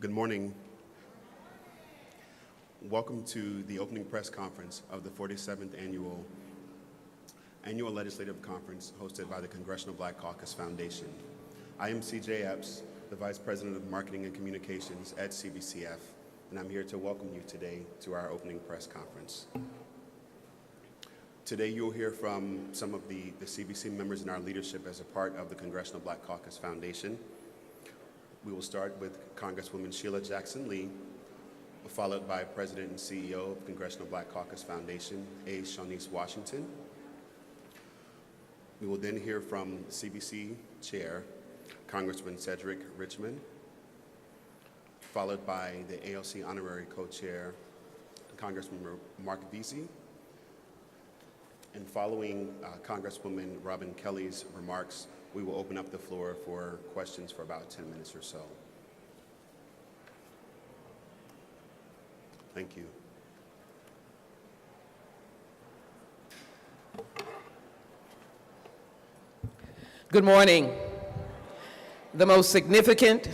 Good morning. Welcome to the opening press conference of the 47th Annual Legislative Conference hosted by the Congressional Black Caucus Foundation. I am CJ Epps, the Vice President of Marketing and Communications at CBCF, and I'm here to welcome you today to our opening press conference. Today you'll hear from some of the CBC members in our leadership as a part of the Congressional Black Caucus Foundation. We will start with Congresswoman Sheila Jackson Lee, followed by President and CEO of Congressional Black Caucus Foundation, A. Shawnice Washington. We will then hear from CBC Chair, Congressman Cedric Richmond, followed by the ALC Honorary Co-Chair, Congressman Mark Veazey. And following Congresswoman Robin Kelly's remarks, we will open up the floor for questions for about 10 minutes or so. Thank you. Good morning. The most significant,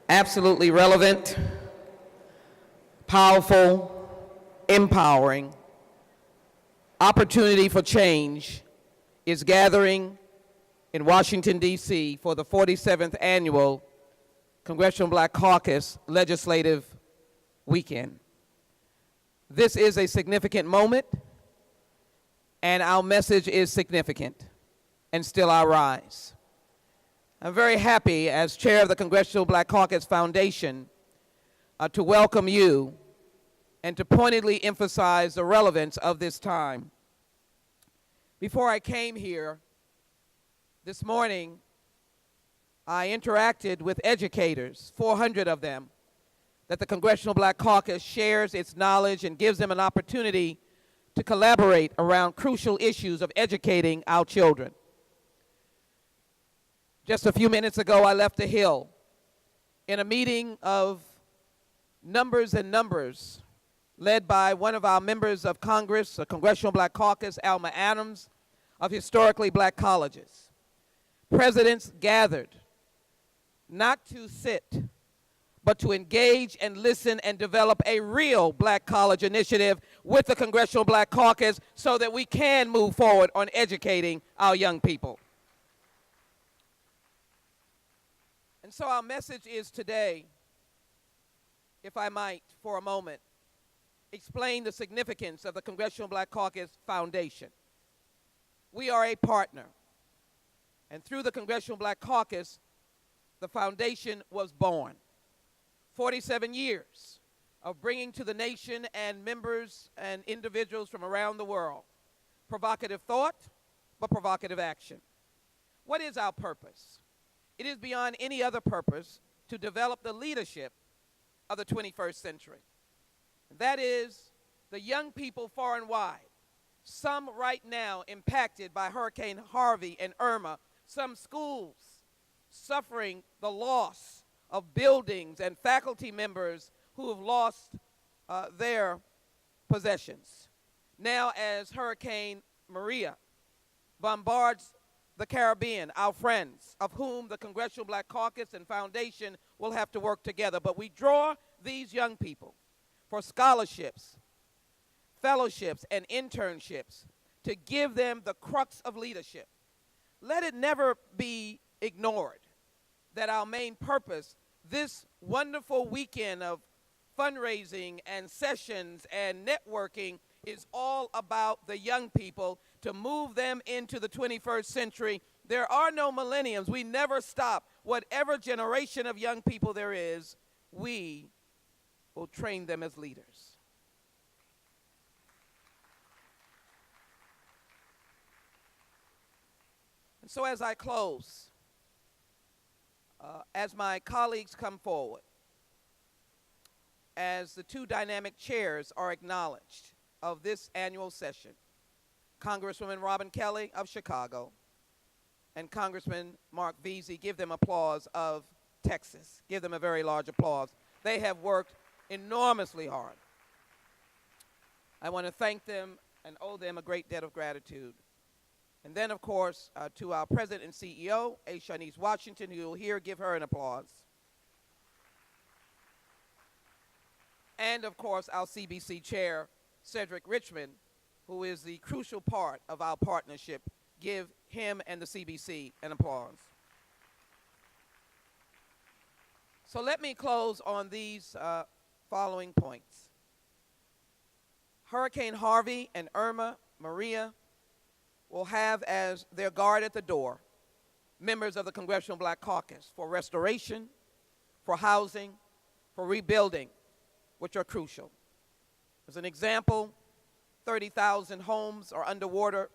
absolutely relevant, powerful, empowering opportunity for change is gathering in Washington, D.C. for the 47th Annual Congressional Black Caucus Legislative Weekend. This is a significant moment, and our message is significant, and still I rise. I'm very happy as chair of the Congressional Black Caucus Foundation to welcome you and to pointedly emphasize the relevance of this time. Before I came here this morning, I interacted with educators, 400 of them, that the Congressional Black Caucus shares its knowledge and gives them an opportunity to collaborate around crucial issues of educating our children. Just a few minutes ago, I left the Hill in a meeting of numbers and numbers led by one of our members of Congress, the Congressional Black Caucus, Alma Adams, of historically black colleges. Presidents gathered not to sit, but to engage and listen and develop a real black college initiative with the Congressional Black Caucus so that we can move forward on educating our young people. And so our message is today, if I might, for a moment, explain the significance of the Congressional Black Caucus Foundation. We are a partner, and through the Congressional Black Caucus, the foundation was born. 47 years of bringing to the nation and members and individuals from around the world provocative thought, but provocative action. What is our purpose? It is beyond any other purpose to develop the leadership of the 21st century. That is the young people far and wide, some right now impacted by Hurricane Harvey and Irma, some schools suffering the loss of buildings and faculty members who have lost their possessions. Now as Hurricane Maria bombards the Caribbean, our friends, of whom the Congressional Black Caucus and Foundation will have to work together. But we draw these young people for scholarships, fellowships, and internships to give them the crux of leadership. Let it never be ignored that our main purpose, this wonderful weekend of fundraising and sessions and networking, is all about the young people to move them into the 21st century. There are no millenniums. We never stop. Whatever generation of young people there is, we will train them as leaders. And so as I close, as my colleagues come forward, as the two dynamic chairs are acknowledged of this annual session, Congresswoman Robin Kelly of Chicago and Congressman Mark Veazey, give them applause of Texas. Give them a very large applause. They have worked enormously hard. I want to thank them and owe them a great debt of gratitude. And then, of course, to our President and CEO, A. Shawnice Washington, who you'll hear, give her an applause. and of course our CBC chair, Cedric Richmond, who is the crucial part of our partnership. Give him and the CBC an applause. So let me close on these following points. Hurricane Harvey and Irma Maria will have as their guard at the door members of the Congressional Black Caucus for restoration, for housing, for rebuilding, which are crucial. As an example, 30,000 homes are underwater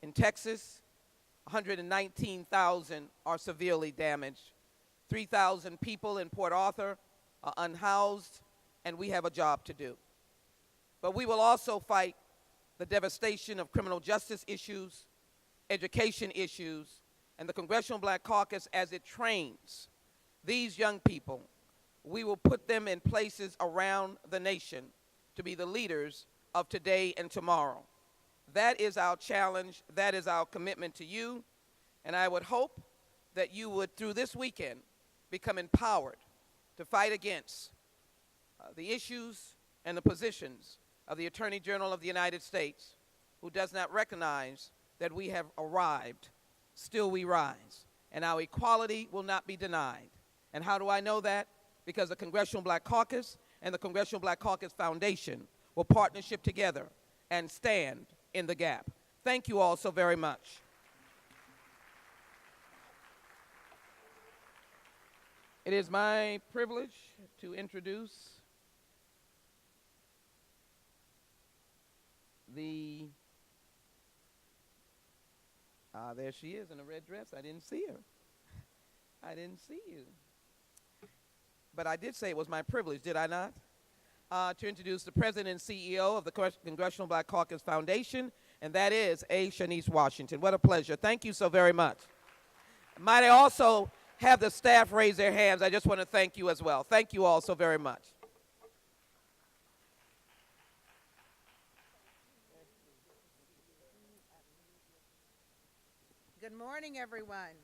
in Texas, 119,000 are severely damaged, 3,000 people in Port Arthur are unhoused, and we have a job to do. But we will also fight the devastation of criminal justice issues, education issues, and the Congressional Black Caucus, as it trains these young people, we will put them in places around the nation to be the leaders of today and tomorrow. That is our challenge. That is our commitment to you. And I would hope that you would, through this weekend, become empowered to fight against the issues and the positions of the Attorney General of the United States, who does not recognize that we have arrived. Still we rise, and our equality will not be denied. And how do I know that? Because the Congressional Black Caucus and the Congressional Black Caucus Foundation will partnership together and stand in the gap. Thank you all so very much. It is my privilege to introduce there she is in a red dress. I didn't see her. I didn't see you. But I did say it was my privilege, did I not? To introduce the President and CEO of the Congressional Black Caucus Foundation, and that is A. Shanice Washington. What a pleasure. Thank you so very much. Might I also have the staff raise their hands? I just want to thank you as well. Thank you all so very much. Good morning, everyone.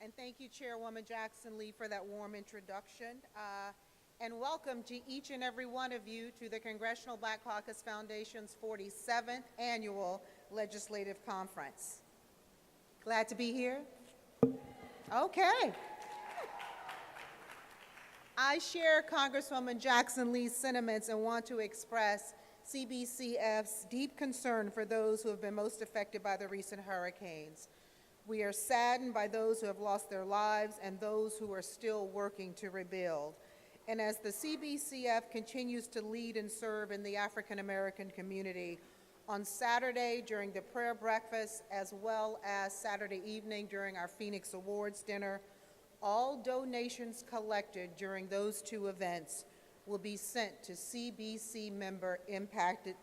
And thank you, Chairwoman Jackson Lee, for that warm introduction. And welcome to each and every one of you to the Congressional Black Caucus Foundation's 47th Annual Legislative Conference. Glad to be here? Okay. I share Congresswoman Jackson Lee's sentiments and want to express CBCF's deep concern for those who have been most affected by the recent hurricanes. We are saddened by those who have lost their lives and those who are still working to rebuild. And as the CBCF continues to lead and serve in the African American community, on Saturday during the prayer breakfast, as well as Saturday evening during our Phoenix Awards dinner, all donations collected during those two events will be sent to CBC member impacted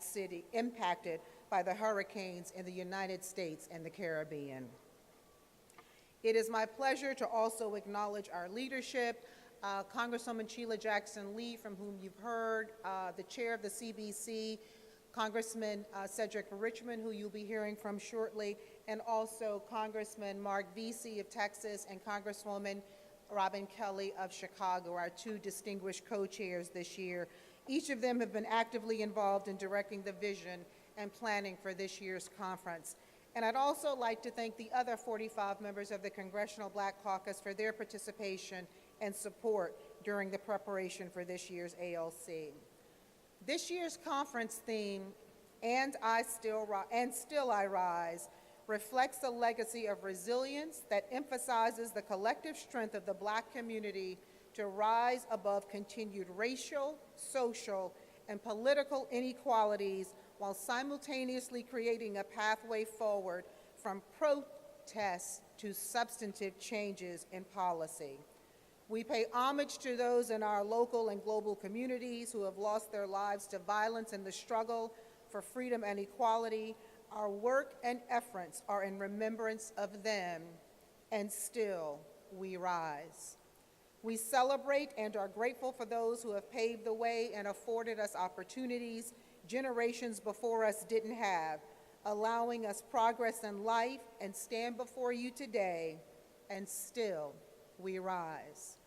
by the hurricanes in the United States and the Caribbean. It is my pleasure to also acknowledge our leadership, Congresswoman Sheila Jackson Lee, from whom you've heard, the chair of the CBC, Congressman Cedric Richmond, who you'll be hearing from shortly, and also Congressman Mark Vesey of Texas and Congresswoman Robin Kelly of Chicago, our two distinguished co-chairs this year. Each of them have been actively involved in directing the vision and planning for this year's conference. And I'd also like to thank the other 45 members of the Congressional Black Caucus for their participation and support during the preparation for this year's ALC. This year's conference theme, And Still I Rise, reflects a legacy of resilience that emphasizes the collective strength of the Black community to rise above continued racial, social, and political inequalities while simultaneously creating a pathway forward from protests to substantive changes in policy. We pay homage to those in our local and global communities who have lost their lives to violence in the struggle for freedom and equality. Our work and efforts are in remembrance of them, and still we rise. We celebrate and are grateful for those who have paved the way and afforded us opportunities generations before us didn't have, allowing us progress in life, and stand before you today, and still we rise.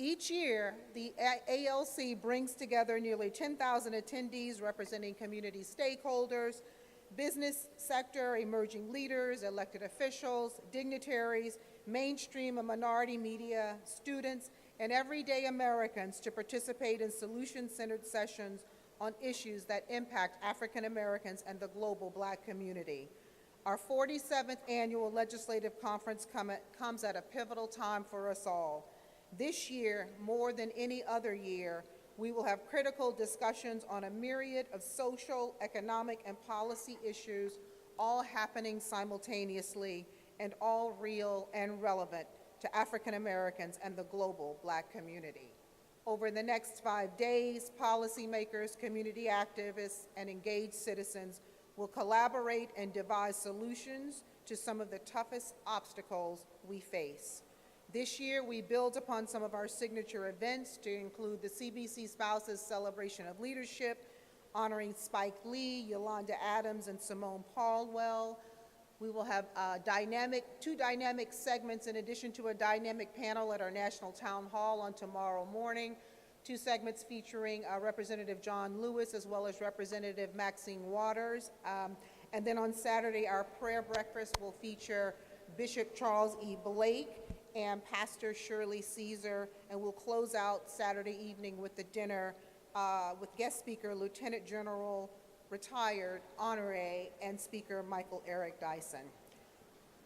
Each year, the ALC brings together nearly 10,000 attendees representing community stakeholders, business sector, emerging leaders, elected officials, dignitaries, mainstream and minority media, students, and everyday Americans to participate in solution-centered sessions on issues that impact African Americans and the global Black community. Our 47th annual legislative conference comes at a pivotal time for us all. This year, more than any other year, we will have critical discussions on a myriad of social, economic, and policy issues, all happening simultaneously and all real and relevant to African Americans and the global Black community. Over the next 5 days, policymakers, community activists, and engaged citizens will collaborate and devise solutions to some of the toughest obstacles we face. This year, we build upon some of our signature events to include the CBC Spouses Celebration of Leadership, honoring Spike Lee, Yolanda Adams, and Simone Caldwell. We will have two dynamic segments in addition to a dynamic panel at our National Town Hall on tomorrow morning. 2 segments featuring Representative John Lewis as well as Representative Maxine Waters. And then on Saturday, our prayer breakfast will feature Bishop Charles E. Blake and Pastor Shirley Caesar, and we'll close out Saturday evening with the dinner with guest speaker Lieutenant General retired Honoré and Speaker Michael Eric Dyson.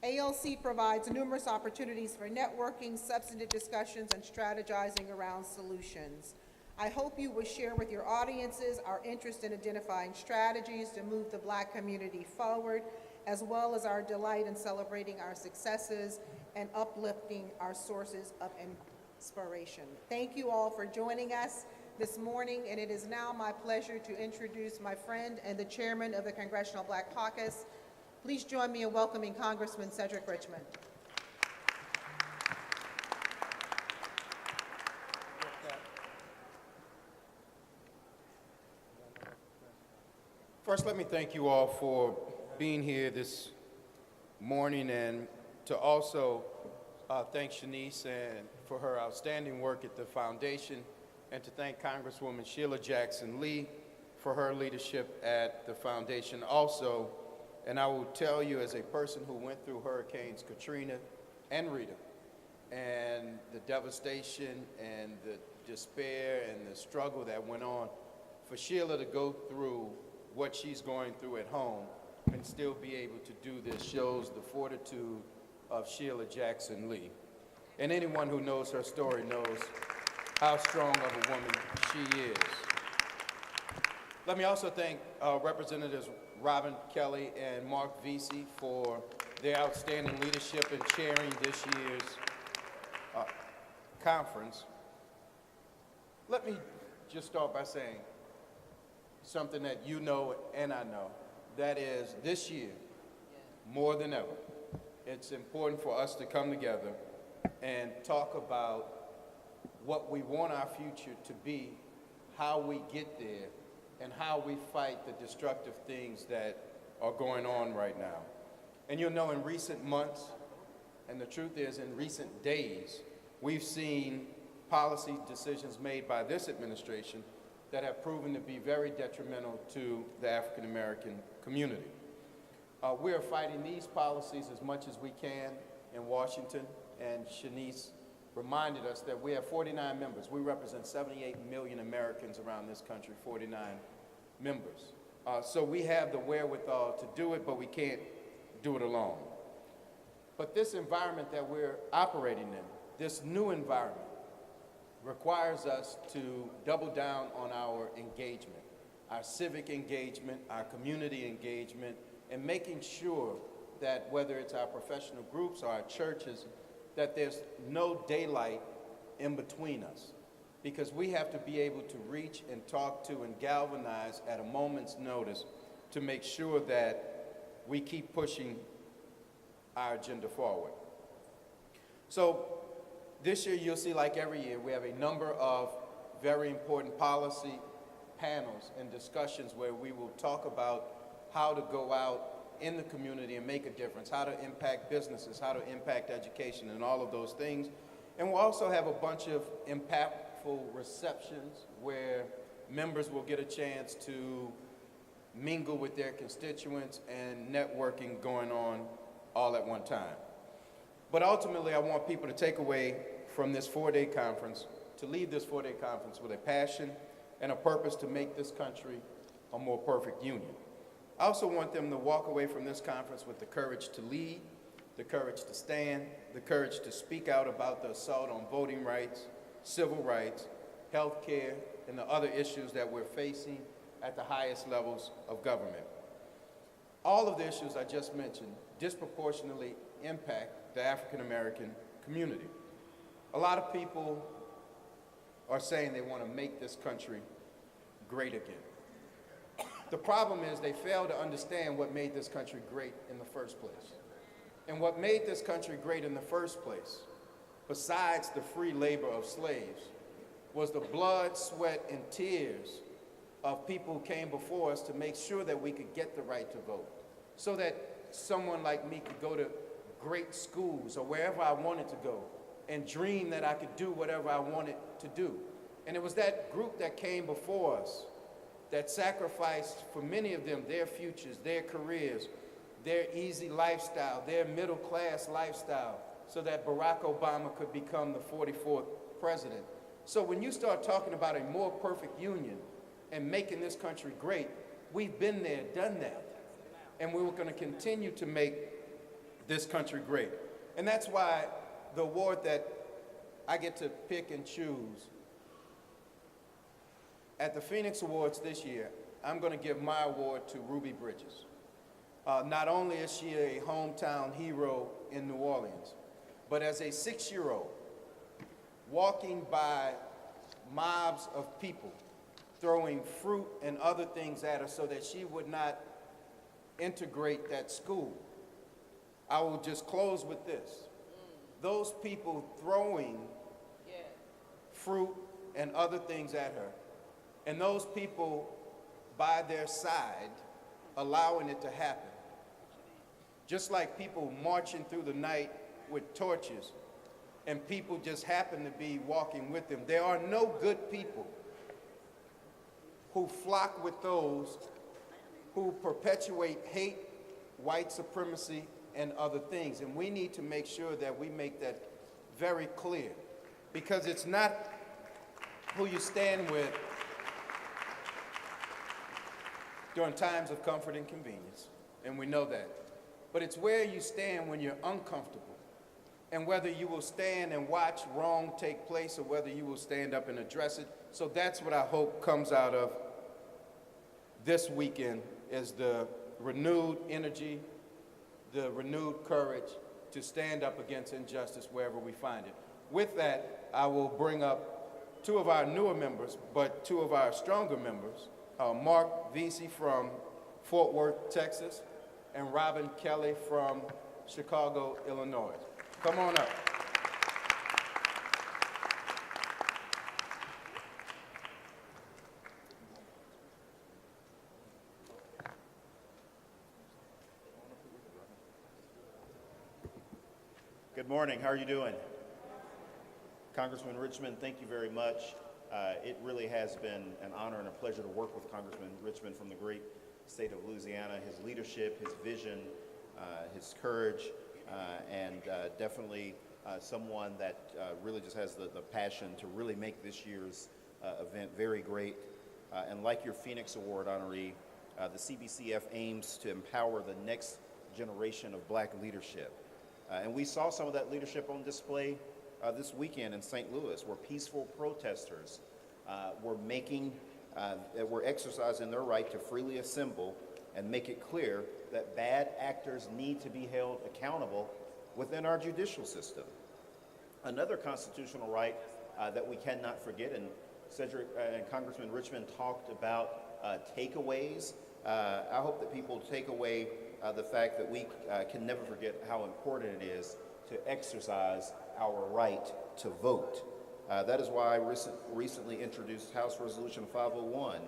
ALC provides numerous opportunities for networking, substantive discussions, and strategizing around solutions. I hope you will share with your audiences our interest in identifying strategies to move the Black community forward, as well as our delight in celebrating our successes and uplifting our sources of inspiration. Thank you all for joining us this morning, and it is now my pleasure to introduce my friend and the chairman of the Congressional Black Caucus. Please join me in welcoming Congressman Cedric Richmond. First, let me thank you all for being here this morning, and to also thank Shanice and for her outstanding work at the foundation, and to thank Congresswoman Sheila Jackson Lee for her leadership at the foundation also. And I will tell you, as a person who went through Hurricanes Katrina and Rita, and the devastation and the despair and the struggle that went on, for Sheila to go through what she's going through at home and still be able to do this shows the fortitude of Sheila Jackson Lee. And anyone who knows her story knows how strong of a woman she is. Let me also thank Representatives Robin Kelly and Mark Vesey for their outstanding leadership in chairing this year's conference. Let me just start by saying something that you know and I know. That is, this year, more than ever, it's important for us to come together and talk about what we want our future to be, how we get there, and how we fight the destructive things that are going on right now. And you'll know in recent months, and the truth is in recent days, we've seen policy decisions made by this administration that have proven to be very detrimental to the African American community. We are fighting these policies as much as we can in Washington, and Shanice reminded us that we have 49 members. We represent 78 million Americans around this country, 49 members. So we have the wherewithal to do it, but we can't do it alone. But this environment that we're operating in, this new environment, requires us to double down on our engagement, our civic engagement, our community engagement, and making sure that whether it's our professional groups or our churches, that there's no daylight in between us, because we have to be able to reach and talk to and galvanize at a moment's notice to make sure that we keep pushing our agenda forward. So this year, you'll see, like every year, we have a number of very important policy panels and discussions where we will talk about how to go out in the community and make a difference, how to impact businesses, how to impact education, and all of those things. And we'll also have a bunch of impactful receptions where members will get a chance to mingle with their constituents and networking going on all at one time. But ultimately, I want people to take away from this four-day conference, to leave this four-day conference with a passion and a purpose to make this country a more perfect union. I also want them to walk away from this conference with the courage to lead, the courage to stand, the courage to speak out about the assault on voting rights, civil rights, health care, and the other issues that we're facing at the highest levels of government. All of the issues I just mentioned disproportionately impact the African American community. A lot of people are saying they want to make this country great again. The problem is they fail to understand what made this country great in the first place. And what made this country great in the first place, besides the free labor of slaves, was the blood, sweat, and tears of people who came before us to make sure that we could get the right to vote, so that someone like me could go to great schools or wherever I wanted to go and dream that I could do whatever I wanted to do. And it was that group that came before us that sacrificed, for many of them, their futures, their careers, their easy lifestyle, their middle-class lifestyle, so that Barack Obama could become the 44th president. So when you start talking about a more perfect union and making this country great, we've been there, done that. And we're going to continue to make this country great. And that's why the award that I get to pick and choose at the Phoenix Awards this year, I'm going to give my award to Ruby Bridges. Not only is she a hometown hero in New Orleans, but as a 6-year-old, walking by mobs of people, throwing fruit and other things at her so that she would not integrate that school. I will just close with this. Those people throwing fruit and other things at her, and those people by their side allowing it to happen. Just like people marching through the night with torches and people just happen to be walking with them. There are no good people who flock with those who perpetuate hate, white supremacy, and other things. And we need to make sure that we make that very clear, because it's not who you stand with during times of comfort and convenience, and we know that. But it's where you stand when you're uncomfortable, and whether you will stand and watch wrong take place or whether you will stand up and address it. So that's what I hope comes out of this weekend, is the renewed energy, the renewed courage to stand up against injustice wherever we find it. With that, I will bring up two of our newer members, but two of our stronger members, Mark Vesey from Fort Worth, Texas, and Robin Kelly from Chicago, Illinois. Come on up. Good morning. How are you doing? Congressman Richmond, thank you very much. It really has been an honor and a pleasure to work with Congressman Richmond from the great state of Louisiana. His leadership, his vision, his courage, and definitely someone that really just has the passion to really make this year's event very great. And like your Phoenix Award honoree, the CBCF aims to empower the next generation of black leadership. And we saw some of that leadership on display this weekend in St. Louis, where peaceful protesters were exercising their right to freely assemble and make it clear that bad actors need to be held accountable within our judicial system. Another constitutional right that we cannot forget, and Cedric and Congressman Richmond talked about takeaways. I hope that people take away the fact that we can never forget how important it is to exercise our right to vote. That is why I recently introduced House Resolution 501,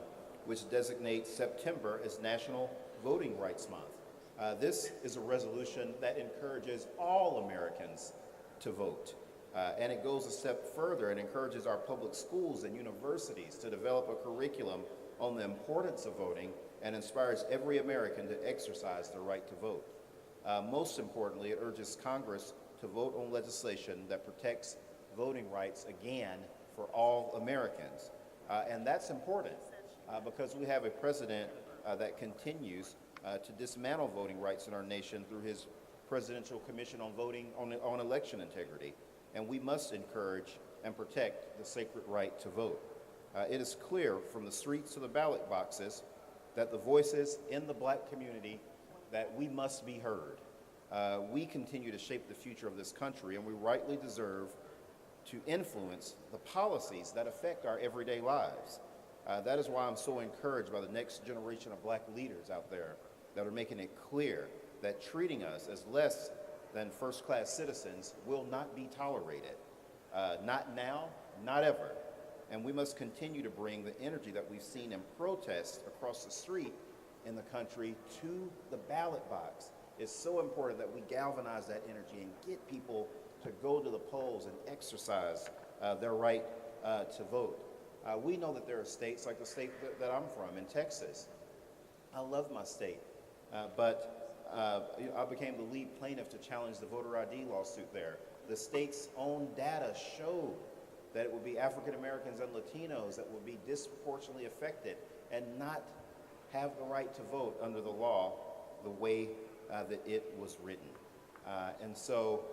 which designates September as National Voting Rights Month. This is a resolution that encourages all Americans to vote. And it goes a step further and encourages our public schools and universities to develop a curriculum on the importance of voting and inspires every American to exercise their right to vote. Most importantly, it urges Congress to vote on legislation that protects voting rights again for all Americans. And that's important because we have a president that continues to dismantle voting rights in our nation through his Presidential Commission on Voting on Election Integrity. And we must encourage and protect the sacred right to vote. It is clear from the streets to the ballot boxes that the voices in the Black community that we must be heard. We continue to shape the future of this country, and we rightly deserve to influence the policies that affect our everyday lives. That is why I'm so encouraged by the next generation of Black leaders out there that are making it clear that treating us as less than first-class citizens will not be tolerated. Not now, not ever. And we must continue to bring the energy that we've seen in protests across the street in the country to the ballot box. It's so important that we galvanize that energy and get people to go to the polls and exercise their right to vote. We know that there are states like the state that I'm from in Texas. I love my state, but I became the lead plaintiff to challenge the voter ID lawsuit there. The state's own data showed that it would be African Americans and Latinos that would be disproportionately affected and not have the right to vote under the law the way that it was written. And so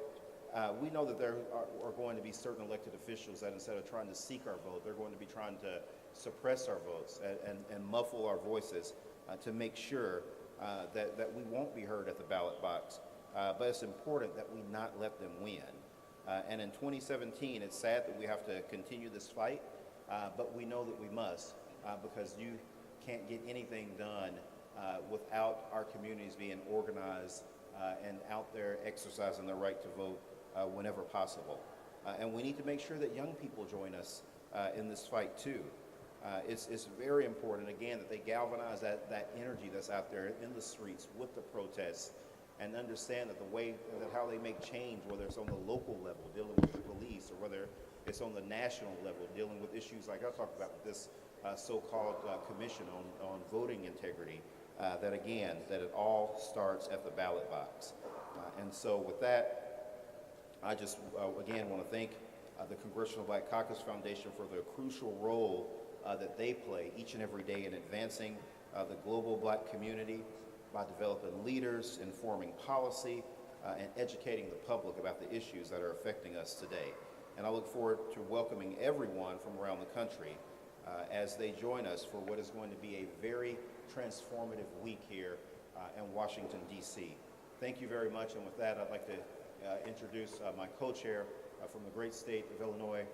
we know that there are going to be certain elected officials that instead of trying to seek our vote, they're going to be trying to suppress our votes and muffle our voices to make sure that we won't be heard at the ballot box. But it's important that we not let them win. And in 2017, it's sad that we have to continue this fight, but we know that we must because you can't get anything done without our communities being organized and out there exercising their right to vote whenever possible. And we need to make sure that young people join us in this fight too. It's very important, again, that they galvanize that energy that's out there in the streets with the protests and understand that the way that how they make change, whether it's on the local level, dealing with the police, or whether it's on the national level, dealing with issues like I talked about with this so-called commission on voting integrity, that again, that it all starts at the ballot box. And so with that, I just again want to thank the Congressional Black Caucus Foundation for the crucial role that they play each and every day in advancing the global Black community by developing leaders, informing policy, and educating the public about the issues that are affecting us today. And I look forward to welcoming everyone from around the country as they join us for what is going to be a very transformative week here in Washington, D.C. Thank you very much, and with that, I'd like to introduce my co-chair from the great state of Illinois,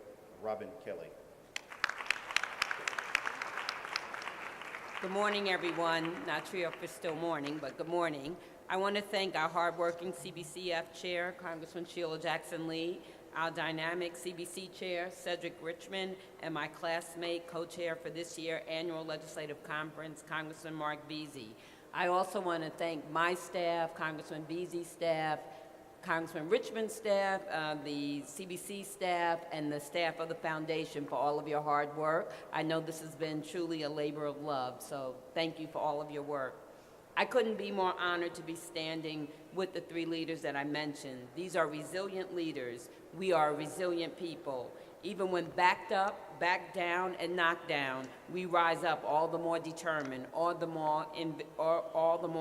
Robin Kelly. Good morning, everyone. Not sure if it's still morning, but good morning. I want to thank our hardworking CBCF chair, Congressman Sheila Jackson-Lee, our dynamic CBC chair, Cedric Richmond, and my classmate, co-chair for this year's annual legislative conference, Congressman Mark Veazey. I also want to thank my staff, Congressman Veazey's staff, Congressman Richmond's staff, the CBC staff, and the staff of the foundation for all of your hard work. I know this has been truly a labor of love, so thank you for all of your work. I couldn't be more honored to be standing with the three leaders that I mentioned. These are resilient leaders. We are a resilient people. Even when backed up, backed down, and knocked down, we rise up all the more determined, all the more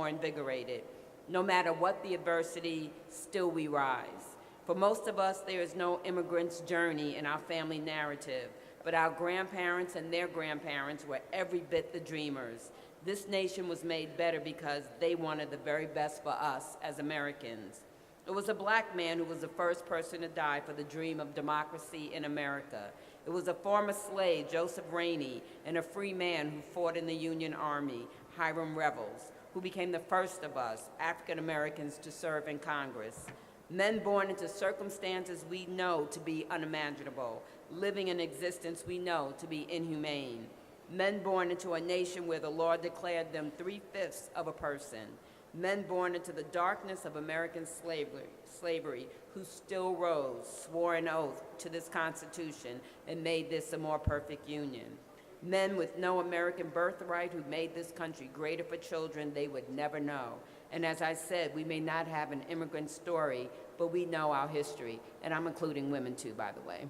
invigorated. No matter what the adversity, still we rise. For most of us, there is no immigrant's journey in our family narrative, but our grandparents and their grandparents were every bit the dreamers. This nation was made better because they wanted the very best for us as Americans. It was a Black man who was the first person to die for the dream of democracy in America. It was a former slave, Joseph Rainey, and a free man who fought in the Union Army, Hiram Revels, who became the first of us, African Americans, to serve in Congress. Men born into circumstances we know to be unimaginable, living an existence we know to be inhumane. Men born into a nation where the law declared them 3/5 of a person. Men born into the darkness of American slavery who still rose, swore an oath to this Constitution, and made this a more perfect union. Men with no American birthright who made this country greater for children they would never know. And as I said, we may not have an immigrant story, but we know our history, and I'm including women too, by the way.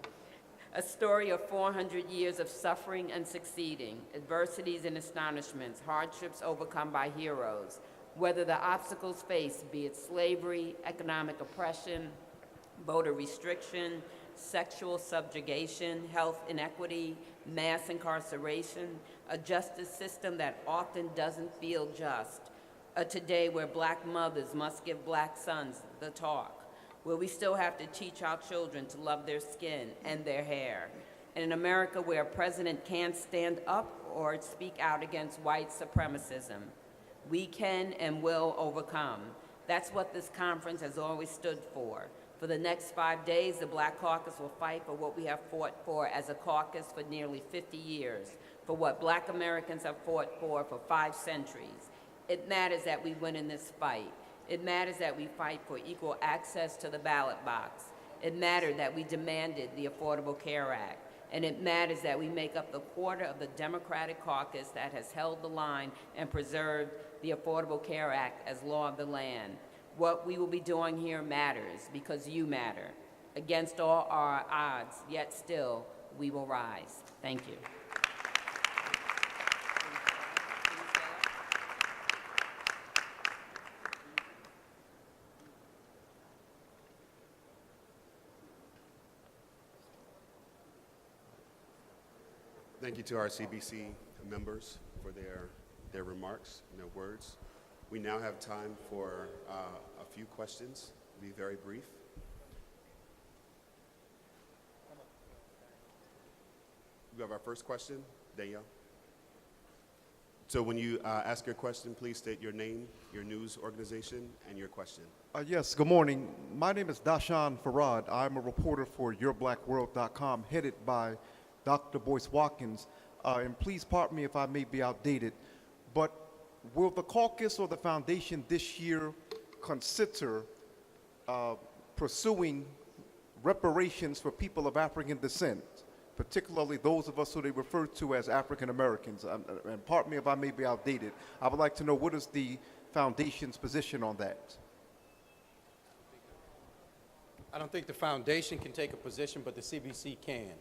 A story of 400 years of suffering and succeeding, adversities and astonishments, hardships overcome by heroes, whether the obstacles faced, be it slavery, economic oppression, voter restriction, sexual subjugation, health inequity, mass incarceration, a justice system that often doesn't feel just, a today where black mothers must give black sons the talk, where we still have to teach our children to love their skin and their hair, and in America where a president can't stand up or speak out against white supremacism. We can and will overcome. That's what this conference has always stood for. For the next 5 days, the Black Caucus will fight for what we have fought for as a caucus for nearly 50 years, for what Black Americans have fought for 5 centuries. It matters that we win in this fight. It matters that we fight for equal access to the ballot box. It mattered that we demanded the Affordable Care Act. And it matters that we make up the quarter of the Democratic caucus that has held the line and preserved the Affordable Care Act as law of the land. What we will be doing here matters because you matter. Against all our odds, yet still, we will rise. Thank you. Thank you to our CBC members for their remarks and their words. We now have time for a few questions. Be very brief. We have our first question, Danielle. So when you ask your question, please state your name, your news organization, and your question. Yes, good morning. My name is Dashan Farad. I'm a reporter for YourBlackWorld.com, headed by Dr. Boyce Watkins. And please pardon me if I may be outdated, but will the caucus or the foundation this year consider pursuing reparations for people of African descent, particularly those of us who they refer to as African Americans? And pardon me if I may be outdated. I would like to know what is the foundation's position on that? I don't think the foundation can take a position, but the CBC can.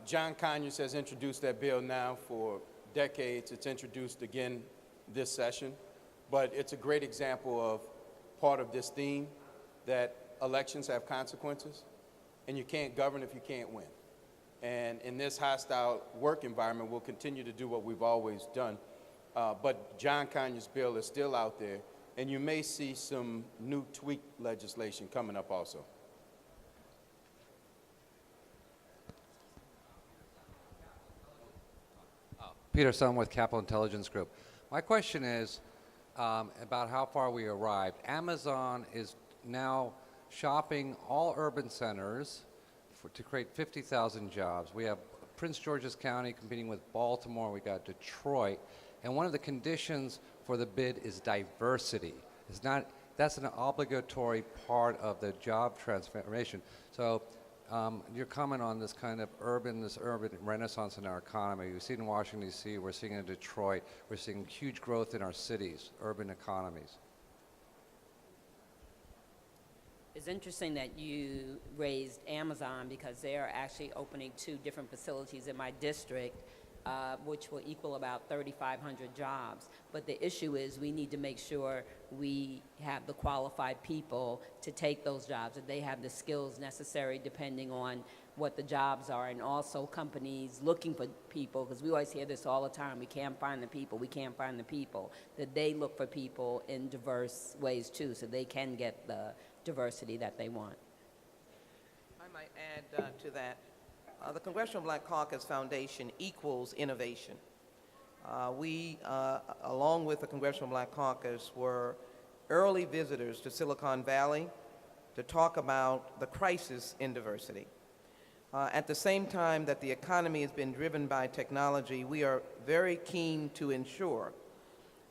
John Conyers has introduced that bill now for decades. It's introduced again this session, but it's a great example of part of this theme that elections have consequences, and you can't govern if you can't win. And in this hostile work environment, we'll continue to do what we've always done. But John Conyers' bill is still out there, and you may see some new tweak legislation coming up also. Peter Sun with Capital Intelligence Group. My question is about how far we arrived. Amazon is now shopping all urban centers to create 50,000 jobs. We have Prince George's County competing with Baltimore. We got Detroit. And one of the conditions for the bid is diversity. That's an obligatory part of the job transformation. So your comment on this kind of urban renaissance in our economy. We've seen in Washington, D.C., we're seeing in Detroit, we're seeing huge growth in our cities, urban economies. It's interesting that you raised Amazon because they're actually opening 2 different facilities in my district, which will equal about 3,500 jobs. But the issue is we need to make sure we have the qualified people to take those jobs, that they have the skills necessary depending on what the jobs are, and also companies looking for people, because we always hear this all the time, we can't find the people, we can't find the people, that they look for people in diverse ways too, so they can get the diversity that they want. I might add to that. The Congressional Black Caucus Foundation equals innovation. We, along with the Congressional Black Caucus, were early visitors to Silicon Valley to talk about the crisis in diversity. At the same time that the economy has been driven by technology, we are very keen to ensure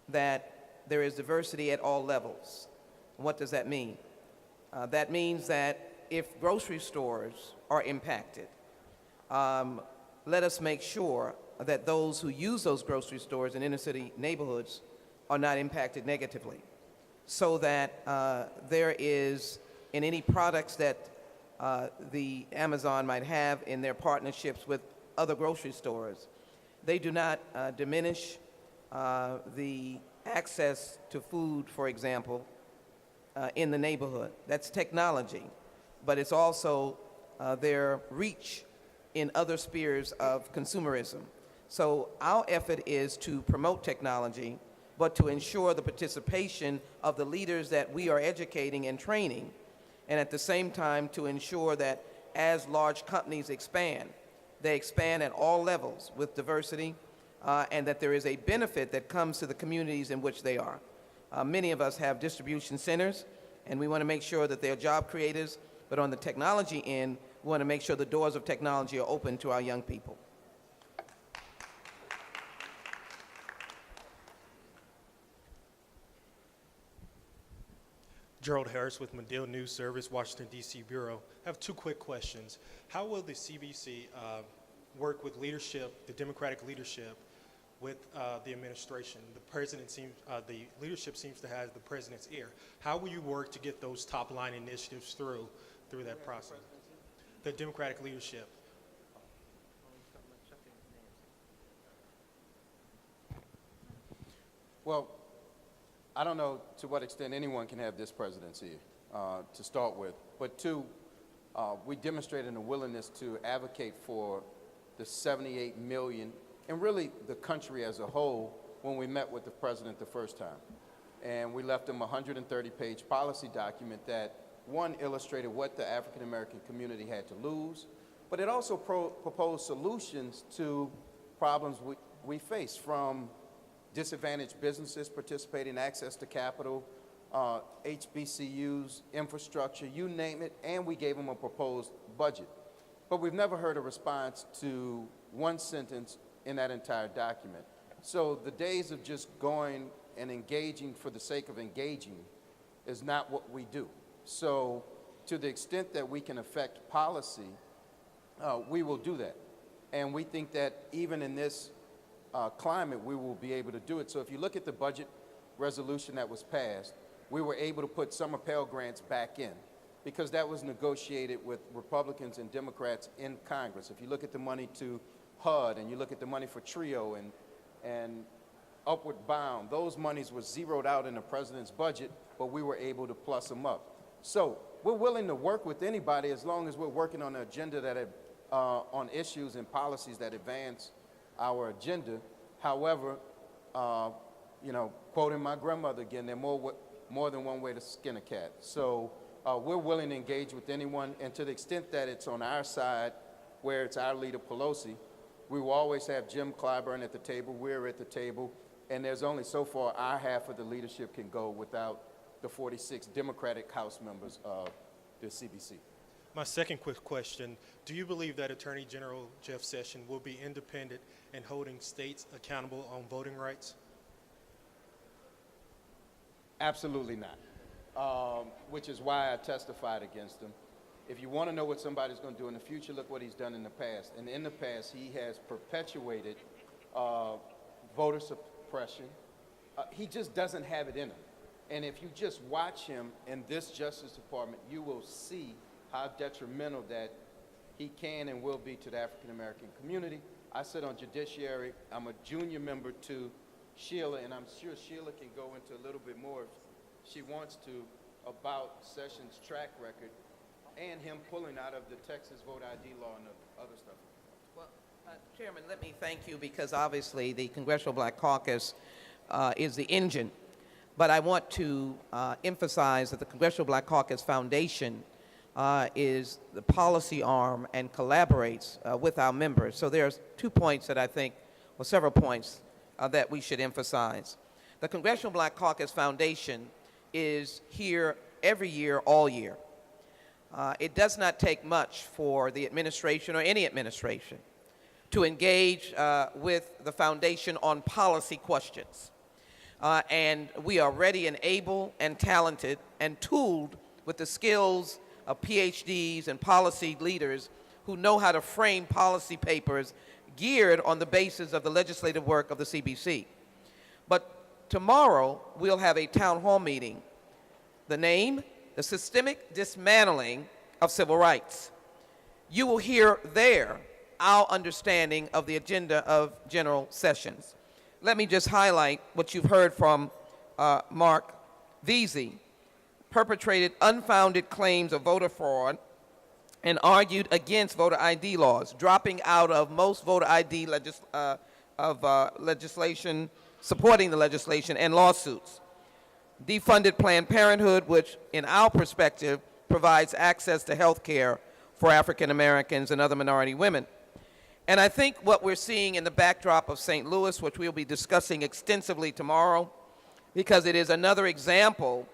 that there is diversity at all levels. What does that mean? That means that if grocery stores are impacted, let us make sure that those who use those grocery stores in inner city neighborhoods are not impacted negatively, so that there is, in any products that the Amazon might have in their partnerships with other grocery stores, they do not diminish the access to food, for example, in the neighborhood. That's technology, but it's also their reach in other spheres of consumerism. So our effort is to promote technology, but to ensure the participation of the leaders that we are educating and training, and at the same time to ensure that as large companies expand, they expand at all levels with diversity, and that there is a benefit that comes to the communities in which they are. Many of us have distribution centers, and we want to make sure that they're job creators, but on the technology end, we want to make sure the doors of technology are open to our young people. Gerald Harris with Medill News Service, Washington, D.C. Bureau. I have two quick questions. How will the CBC work with leadership, the Democratic leadership, with the administration? The leadership seems to have the president's ear. How will you work to get those top-line initiatives through that process? The Democratic leadership. Well, I don't know to what extent anyone can have this presidency to start with, but two, we demonstrated a willingness to advocate for the 78 million and really the country as a whole when we met with the president the first time. And we left him a 130-page policy document that, one, illustrated what the African American community had to lose, but it also proposed solutions to problems we face, from disadvantaged businesses participating in access to capital, HBCUs, infrastructure, you name it, and we gave them a proposed budget. But we've never heard a response to one sentence in that entire document. So the days of just going and engaging for the sake of engaging is not what we do. So to the extent that we can affect policy, we will do that. And we think that even in this climate, we will be able to do it. So if you look at the budget resolution that was passed, we were able to put summer Pell Grants back in because that was negotiated with Republicans and Democrats in Congress. If you look at the money to HUD and you look at the money for TRIO and Upward Bound, those monies were zeroed out in the president's budget, but we were able to plus them up. So we're willing to work with anybody as long as we're working on an agenda that on issues and policies that advance our agenda. However, you know, quoting my grandmother again, there's more than one way to skin a cat. So we're willing to engage with anyone, and to the extent that it's on our side, where it's our leader, Pelosi, we will always have Jim Clyburn at the table, we're at the table, and there's only so far our half of the leadership can go without the 46 Democratic House members of the CBC. My second quick question, do you believe that Attorney General Jeff Sessions will be independent in holding states accountable on voting rights? Absolutely not, which is why I testified against him. If you want to know what somebody's going to do in the future, look what he's done in the past. And in the past, he has perpetuated voter suppression. He just doesn't have it in him. And if you just watch him in this Justice Department, you will see how detrimental that he can and will be to the African American community. I sit on Judiciary. I'm a junior member to Sheila, and I'm sure Sheila can go into a little bit more if she wants to about Sessions' track record and him pulling out of the Texas vote ID law and the other stuff. Well, Chairman, let me thank you, because obviously the Congressional Black Caucus is the engine. But I want to emphasize that the Congressional Black Caucus Foundation is the policy arm and collaborates with our members. So there's 2 points that I think, well, several points that we should emphasize. The Congressional Black Caucus Foundation is here every year, all year. It does not take much for the administration or any administration to engage with the foundation on policy questions. And we are ready and able and talented and tooled with the skills of PhDs and policy leaders who know how to frame policy papers geared on the basis of the legislative work of the CBC. But tomorrow, we'll have a town hall meeting. The name, the Systemic Dismantling of Civil Rights. You will hear there our understanding of the agenda of general sessions. Let me just highlight what you've heard from Mark Veazey, perpetrated unfounded claims of voter fraud and argued against voter ID laws, dropping out of most voter ID legislation, supporting the legislation, and lawsuits. Defunded Planned Parenthood, which in our perspective provides access to health care for African Americans and other minority women. And I think what we're seeing in the backdrop of St. Louis, which we'll be discussing extensively tomorrow, because it is another example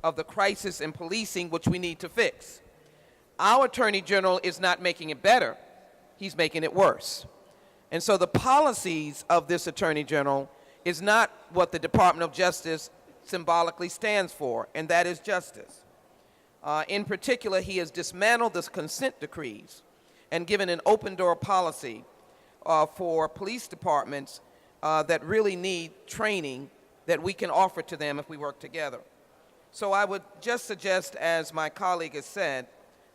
of the crisis in policing which we need to fix. Our Attorney General is not making it better, he's making it worse. And so the policies of this Attorney General is not what the Department of Justice symbolically stands for, and that is justice. In particular, he has dismantled the consent decrees and given an open-door policy for police departments that really need training that we can offer to them if we work together. So I would just suggest, as my colleague has said,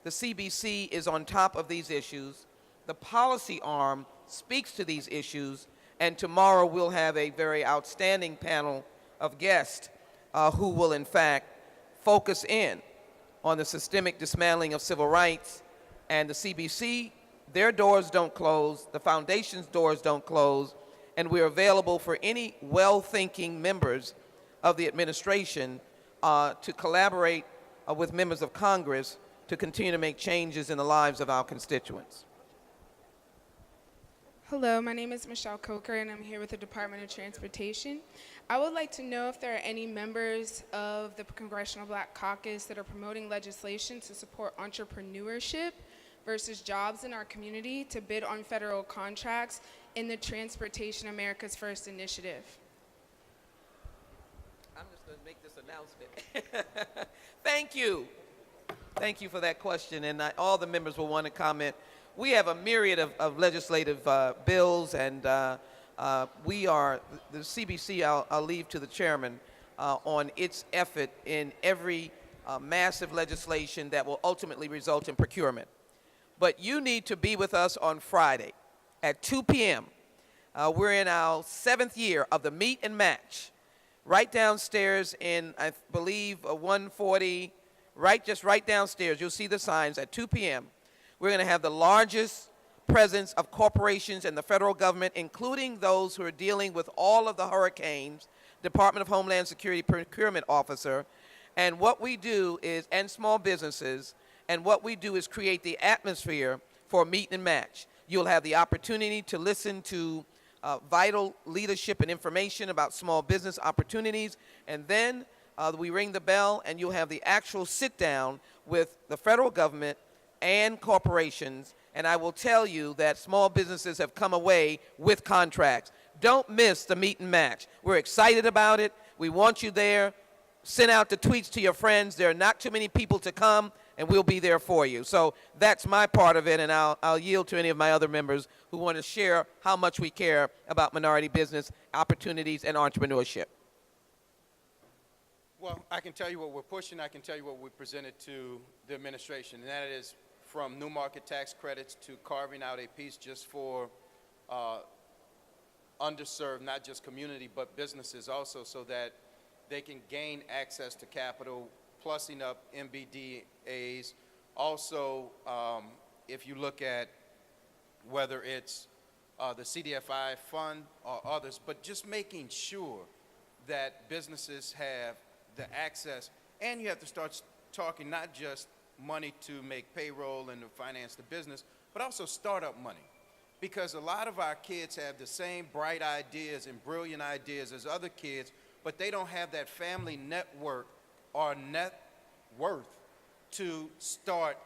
the CBC is on top of these issues. The policy arm speaks to these issues, and tomorrow we'll have a very outstanding panel of guests who will, in fact, focus in on the systemic dismantling of civil rights. And the CBC, their doors don't close, the foundation's doors don't close, and we're available for any well-thinking members of the administration to collaborate with members of Congress to continue to make changes in the lives of our constituents. Hello, my name is Michelle Coker, and I'm here with the Department of Transportation. I would like to know if there are any members of the Congressional Black Caucus that are promoting legislation to support entrepreneurship versus jobs in our community to bid on federal contracts in the Transportation America's First initiative. I'm just going to make this announcement. Thank you. Thank you for that question, and all the members will want to comment. We have a myriad of legislative bills, and we are, the CBC, I'll leave to the chairman on its effort in every massive legislation that will ultimately result in procurement. But you need to be with us on Friday at 2 p.m. We're in our 7th year of the Meet and Match, right downstairs in, I believe, 140, just right downstairs. You'll see the signs at 2 p.m. We're going to have the largest presence of corporations and the federal government, including those who are dealing with all of the hurricanes, Department of Homeland Security Procurement Officer, and what we do is, and small businesses, and what we do is create the atmosphere for Meet and Match. You'll have the opportunity to listen to vital leadership and information about small business opportunities, and then we ring the bell and you'll have the actual sit down with the federal government and corporations, and I will tell you that small businesses have come away with contracts. Don't miss the Meet and Match. We're excited about it. We want you there. Send out the tweets to your friends. There are not too many people to come, and we'll be there for you. So that's my part of it, and I'll yield to any of my other members who want to share how much we care about minority business opportunities and entrepreneurship. Well, I can tell you what we're pushing. I can tell you what we presented to the administration, and that is from new market tax credits to carving out a piece just for underserved, not just community, but businesses also, so that they can gain access to capital, plussing up MBDAs. Also, if you look at whether it's the CDFI fund or others, but just making sure that businesses have the access, and you have to start talking not just money to make payroll and to finance the business, but also startup money. Because a lot of our kids have the same bright ideas and brilliant ideas as other kids, but they don't have that family network or net worth to start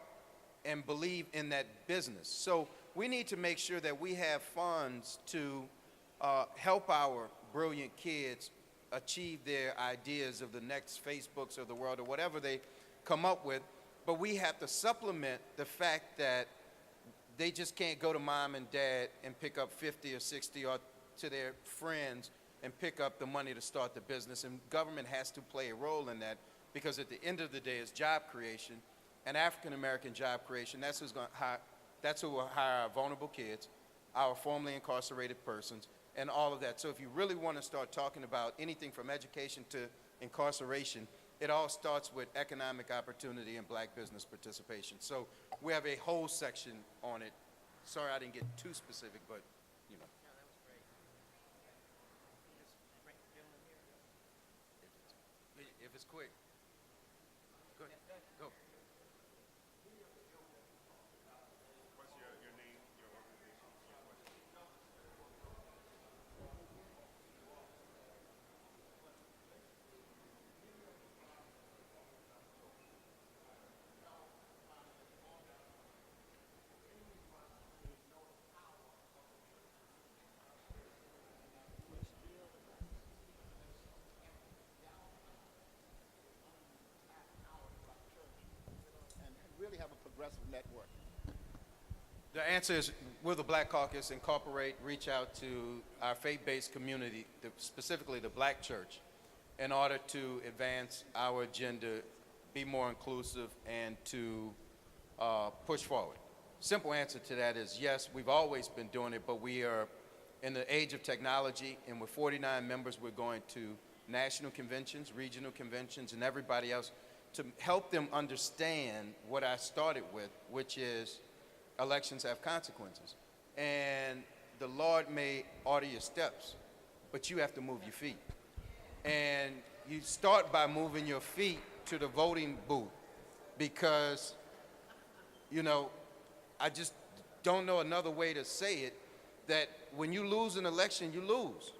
and believe in that business. So we need to make sure that we have funds to help our brilliant kids achieve their ideas of the next Facebooks of the world or whatever they come up with. But we have to supplement the fact that they just can't go to mom and dad and pick up 50 or 60 or to their friends and pick up the money to start the business. And government has to play a role in that, because at the end of the day, it's job creation, and African-American job creation. That's who will hire our vulnerable kids, our formerly incarcerated persons, and all of that. So if you really want to start talking about anything from education to incarceration, it all starts with economic opportunity and black business participation. So we have a whole section on it. Sorry I didn't get too specific, but you know. If it's quick. Go ahead. Go. What's your name, your organization, your question? Really have a progressive network. The answer is, will the Black Caucus incorporate, reach out to our faith-based community, specifically the black church, in order to advance our agenda, be more inclusive, and to push forward? Simple answer to that is yes, we've always been doing it, but we are in the age of technology, and with 49 members, we're going to national conventions, regional conventions, and everybody else to help them understand what I started with, which is elections have consequences. And the Lord may order your steps, but you have to move your feet. And you start by moving your feet to the voting booth, because, you know, I just don't know another way to say it, that when you lose an election, you lose.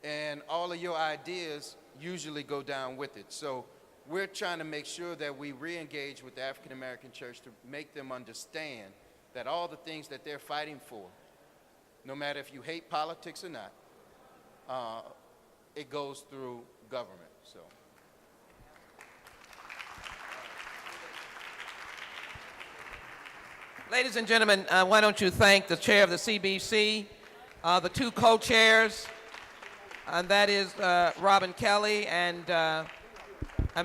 And all of your ideas usually go down with it. So we're trying to make sure that we re-engage with the African American church to make them understand that all the things that they're fighting for, no matter if you hate politics or not, it goes through government. So. Ladies and gentlemen, why don't you thank the chair of the CBC, the two co-chairs, and that is Robin Kelly and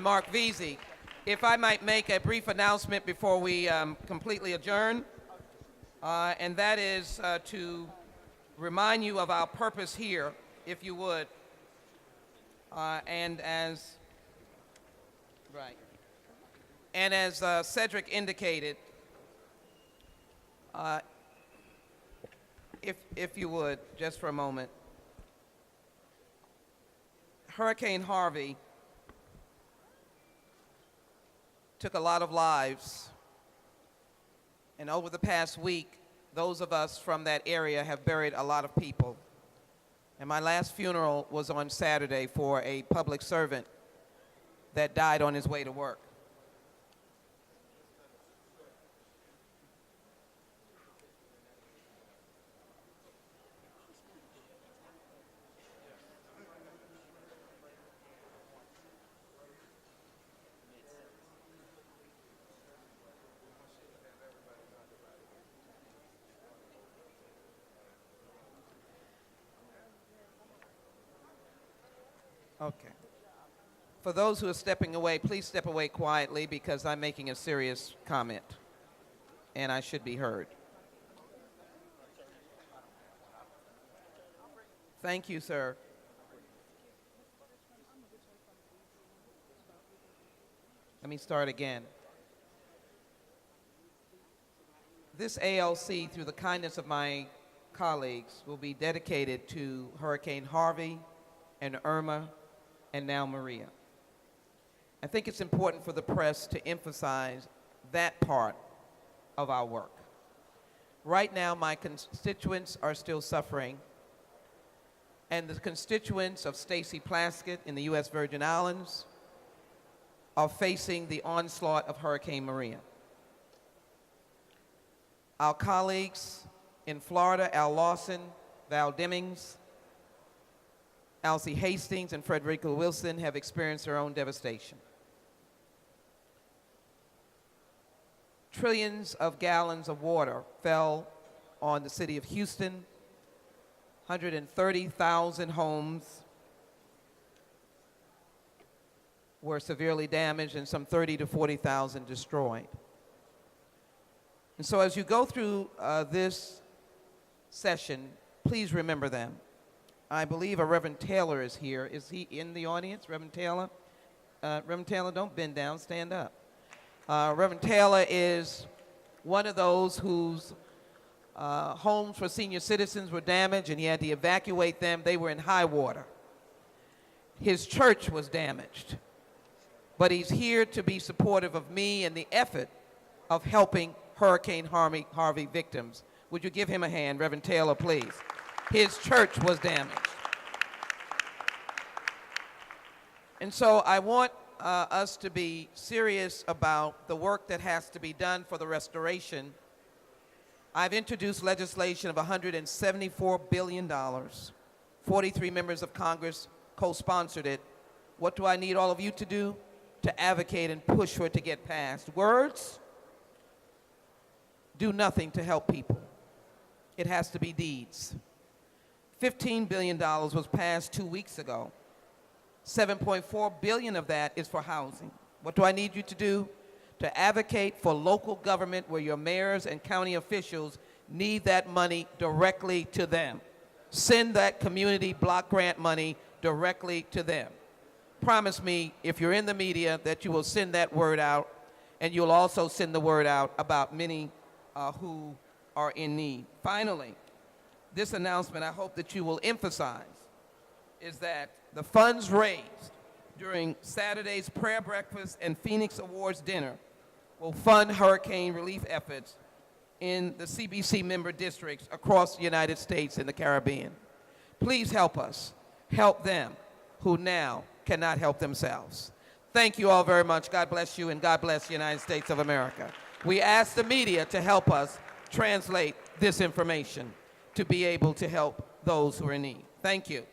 Mark Veazey. If I might make a brief announcement before we completely adjourn, and that is to remind you of our purpose here, if you would. And as Cedric indicated, if you would, just for a moment, Hurricane Harvey took a lot of lives, and over the past week, those of us from that area have buried a lot of people. And my last funeral was on Saturday for a public servant that died on his way to work. Okay. For those who are stepping away, please step away quietly, because I'm making a serious comment, and I should be heard. Thank you, sir. Let me start again. This ALC, through the kindness of my colleagues, will be dedicated to Hurricane Harvey and Irma and now Maria. I think it's important for the press to emphasize that part of our work. Right now, my constituents are still suffering, and the constituents of Stacey Plaskett in the U.S. Virgin Islands are facing the onslaught of Hurricane Maria. Our colleagues in Florida, Al Lawson, Val Demings, ALC Hastings and Frederica Wilson have experienced their own devastation. Trillions of gallons of water fell on the city of Houston. 130,000 homes were severely damaged and some 30 to 40,000 destroyed. And so as you go through this session, please remember them. I believe a Reverend Taylor is here. Is he in the audience, Reverend Taylor? Reverend Taylor, don't bend down, stand up. Reverend Taylor is one of those whose homes for senior citizens were damaged and he had to evacuate them. They were in high water. His church was damaged, but he's here to be supportive of me and the effort of helping Hurricane Harvey victims. Would you give him a hand, Reverend Taylor, please? His church was damaged. And so I want us to be serious about the work that has to be done for the restoration. I've introduced legislation of $174 billion. 43 members of Congress co-sponsored it. What do I need all of you to do? To advocate and push for it to get passed. Words do nothing to help people. It has to be deeds. $15 billion was passed 2 weeks ago. $7.4 billion of that is for housing. What do I need you to do? To advocate for local government where your mayors and county officials need that money directly to them. Send that community block grant money directly to them. Promise me, if you're in the media, that you will send that word out, and you'll also send the word out about many who are in need. Finally, this announcement I hope that you will emphasize is that the funds raised during Saturday's prayer breakfast and Phoenix Awards dinner will fund hurricane relief efforts in the CBC member districts across the United States and the Caribbean. Please help us. Help them who now cannot help themselves. Thank you all very much. God bless you, and God bless the United States of America. We ask the media to help us translate this information to be able to help those who are in need. Thank you.